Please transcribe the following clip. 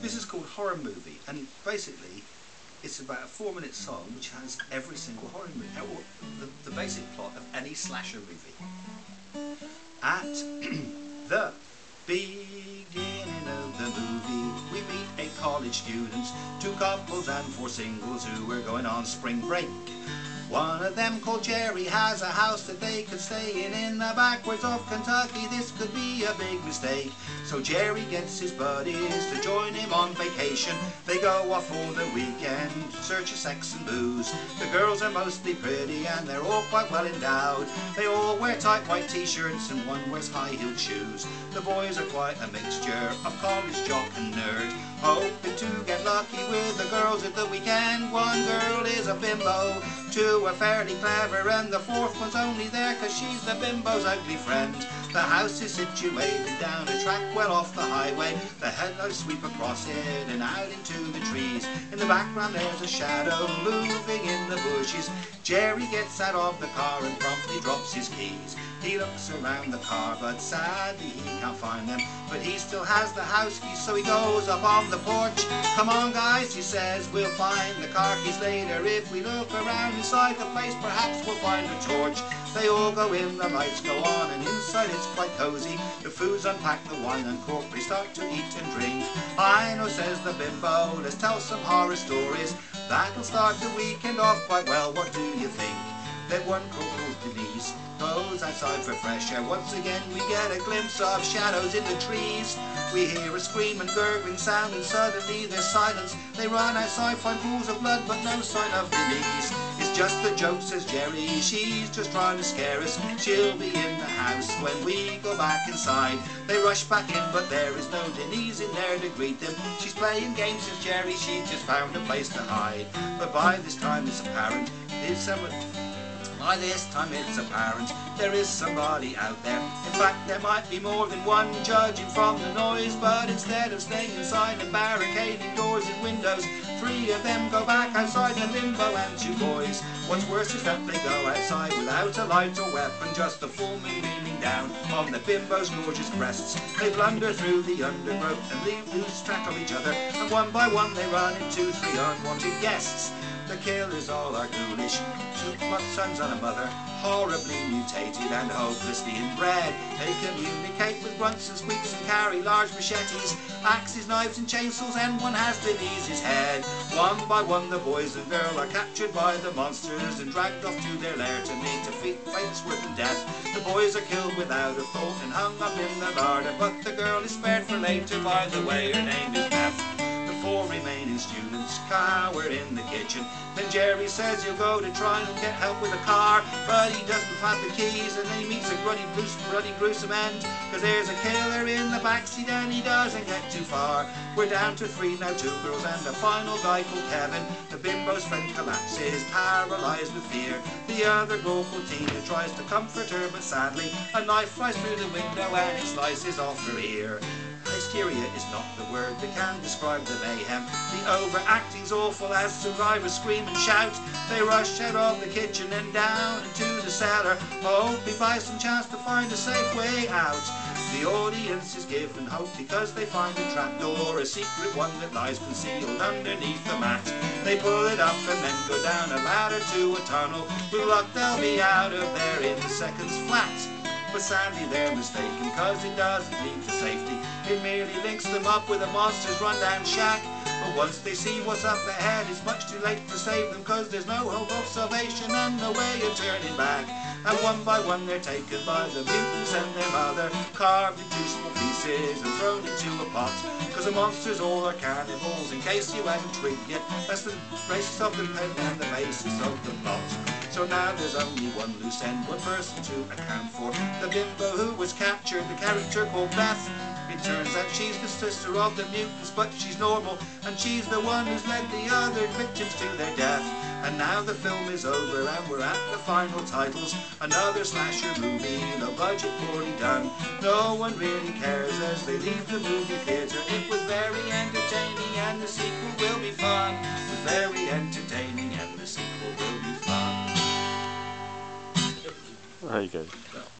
This is called Horror Movie, and basically it's about a 4-minute song which has every single horror movie, the basic plot of any slasher movie. At the beginning of the movie, we meet 8 college students, 2 couples and 4 singles who are going on spring break. One of them, called Jerry, has a house that they could stay in the backwoods of Kentucky. This could be a big mistake. So Jerry gets his buddies to join him on vacation. They go off for the weekend, in search of sex and booze. The girls are mostly pretty and they're all quite well endowed. They all wear tight white t-shirts and one wears high-heeled shoes. The boys are quite a mixture of college jock and nerd, hoping to get lucky with the girls at the weekend. One girl is a bimbo, 2 are fairly clever, and the 4th one's only there 'cause she's the bimbo's ugly friend. The house is situated down a track well off the highway. The headlights sweep across it and out into the trees. In the background there's a shadow moving in the bushes. Jerry gets out of the car and promptly drops his keys. He looks around the car but sadly he can't find them. But he still has the house keys, so he goes up on the porch. "Come on guys," he says, "we'll find the car keys later. If we look around inside the place, perhaps we'll find a torch." They all go in, the lights go on, and inside it's quite cozy. The food's unpacked, the wine uncorked, they start to eat and drink. "I know," says the bimbo, "let's tell some horror stories. That'll start the weekend off quite well, what do you think?" Then one called Denise goes outside for fresh air. Once again we get a glimpse of shadows in the trees. We hear a scream and gurgling sound and suddenly there's silence. They run outside, find pools of blood but no sign of Denise. "It's just a joke," says Jerry, "she's just trying to scare us. She'll be in the house when we go back inside." They rush back in but there is no Denise in there to greet them. "She's playing games," says Jerry, "she just found a place to hide." But by this time it's apparent there is somebody out there. In fact, there might be more than one, judging from the noise. But instead of staying inside and barricading doors and windows, 3 of them go back outside, the bimbo and 2 boys. What's worse is that they go outside without a light or weapon, just the full moon beaming down on the bimbo's gorgeous breasts. They blunder through the undergrowth and lose track of each other, and one by one they run into 3 unwanted guests. The killers all are ghoulish, 2 sons and a mother, horribly mutated and hopelessly inbred. They communicate with grunts and squeaks and carry large machetes, axes, knives and chainsaws, and one has Denise's head. One by one the boys and girl are captured by the monsters and dragged off to their lair to meet a fate's worth in death. The boys are killed without a thought and hung up in the larder, but the girl is spared for later. By the way, her name is Beth. 4 remaining students cower in the kitchen. Then Jerry says he'll go to try and get help with the car, but he doesn't find the keys, and then he meets a bloody gruesome end, 'cause there's a killer in the backseat and he doesn't get too far. We're down to 3 now, 2 girls and a final guy called Kevin. The bimbo's friend collapses, paralysed with fear. The other girl called Tina tries to comfort her, but sadly a knife flies through the window and it slices off her ear. Hysteria is not the word that can describe the mayhem. The overacting's awful as survivors scream and shout. They rush out of the kitchen and down into the cellar, hoping by some chance to find a safe way out. The audience is given hope because they find a trapdoor, a secret one that lies concealed underneath the mat. They pull it up and then go down a ladder to a tunnel. With luck they'll be out of there in seconds flat. But sadly they're mistaken, 'cause it doesn't lead to safety. It merely links them up with a monster's rundown shack. But once they see what's up ahead, it's much too late to save them, 'cause there's no hope of salvation and no way of turning back. And one by one they're taken by the mutants and their mother, carved into small pieces and thrown into a pot. 'Cause the monsters all are cannibals, in case you haven't twigged yet. That's the basis of the pen and the basis of the plot. So now there's only one loose end, one person to account for. The bimbo who was captured, the character called Beth. It turns out she's the sister of the mutants, but she's normal, and she's the one who's led the other victims to their death. And now the film is over and we're at the final titles. Another slasher movie, low budget, poorly done. No one really cares as they leave the movie theatre. It was very entertaining and the sequel will be fun. It was very entertaining and the sequel will be fun. There you go.